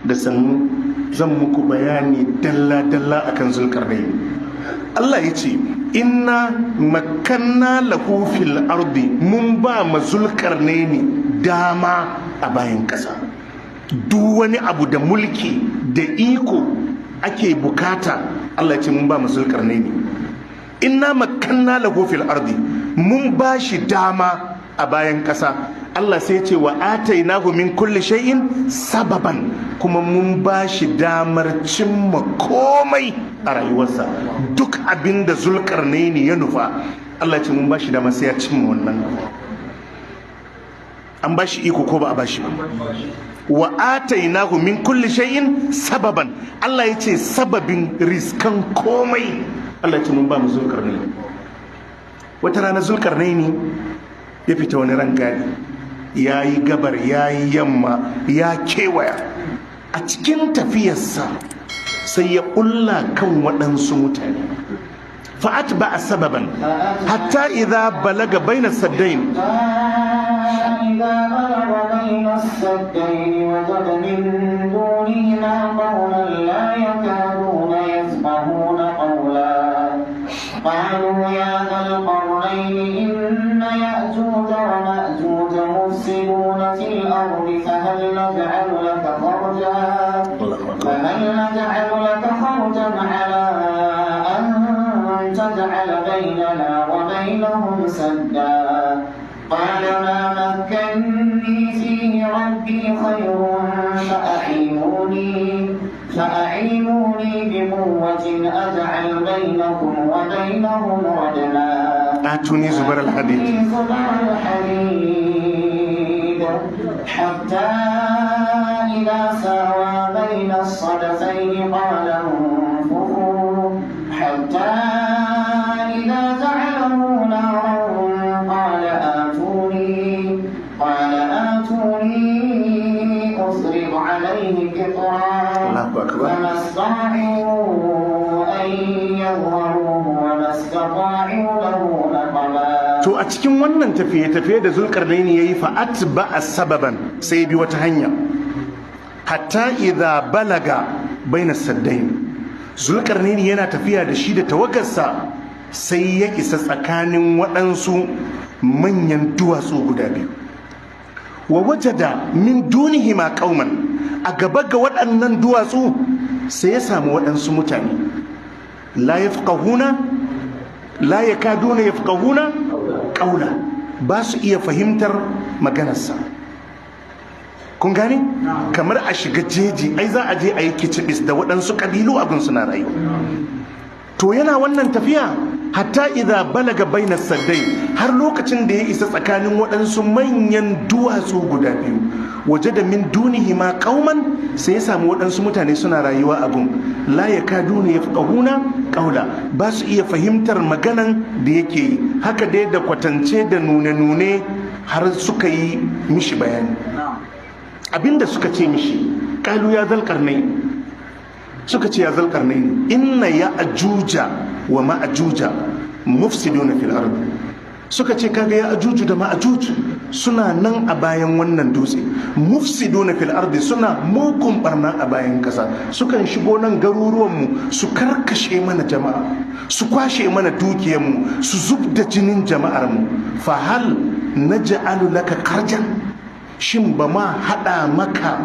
da sannu zan muku bayani dalla-dalla akan zulkarnaini. Allah ya ce inna makanna lahu fil ardi, mun ba ma zulkarnaini dama a bayan ƙasa. Duk wani abu da mulki da iko ake bukata, Allah ya ce mun ba ma zulkarnaini. Inna makanna lahu fil ardi, mun ba shi dama a bayan ƙasa. Allah sai ce wa atainahu min kulli shay'in sababan, kuma mun ba shi damar cimma komai a rayuwarsa. Duk abinda zulkarnaini ya nufa, Allah ce mun ba shi dama sai ya cimma wannan. An ba shi iko ko ba a ba shi ba? Wa atainahu min kulli shay'in sababan, Allah ya ce sababin riskan komai, Allah ce mun ba mu zulkarnaini. Wata rana zulkarnaini ya fita wani rangadi, ya yi gabar, ya yi yamma, ya kewaya. A cikin tafiyarsa sai ya ƙulla kan waɗansu mutane. Fa'at ba a sababan hatta idza balaga baina saddain قالوا يا ذا القرنين إن يأجوج ومأجوج مفسدون في الأرض فهل نجعل لك خرجا على أن تجعل بيننا وبينهم سدا قال ما مكني فيه ربي خير فأعينوني بقوة أجعل بينكم وبينهم ردما آتوني زبر الحديد حتى إذا ساوى بين الصدفين قال انفخوا حتى إذا جعله نارا قال آتوني أفرغ عليه قطرا فما استطاعوا أن يظهروه وما استطاعوا له نقبا. To a cikin wannan tafiye-tafiye da zulkarnaini ya yi fa'at ba a sababan, sai bi wata hanya. Hatta idha balaga baina saddain, zulkarnaini yana tafiya da shi da tawagarsa sai ya isa tsakanin waɗansu manyan duwatsu guda biyu. Wa wajada min dunihima qauman, a gaba ga waɗannan duwatsu sai ya samu waɗansu mutane. La yakaduna yafqahuna ƙaula, ba su iya fahimtar maganarsa. Kun gane? Kamar a shiga jeji, ai za a je a yi kicibis da waɗansu ƙabilu abin suna rayu. To yana wannan tafiya hatta idza balaga baina saddai, har lokacin da ya isa tsakanin waɗansu manyan duwatsu guda biyu. Waje da min dunihi ma qauman, sai ya samu waɗansu mutane suna rayuwa a gun. La yakaduna yafqahuna qawla, ba su iya fahimtar maganan da yake yi. Haka dai da kwatance da nune-nune har suka yi mishi bayani. Abinda suka ce mishi, qalu ya zal qarnayn, suka ce ya zal qarnayn inna ya'juja wa ma'juja mufsiduna fil ard. Suka ce kaga ya ajuju da ma'ajuj suna nan a bayan wannan dutse, mufsiduna fil ardi, suna mugun barna a bayan kasa. Sukan shigo nan garuruwanmu su karkashe mana jama'a, su kwashe mana dukiyarmu, su zub da jinin jama'armu. Fa hal naj'alu laka karjan, shin ba ma hada maka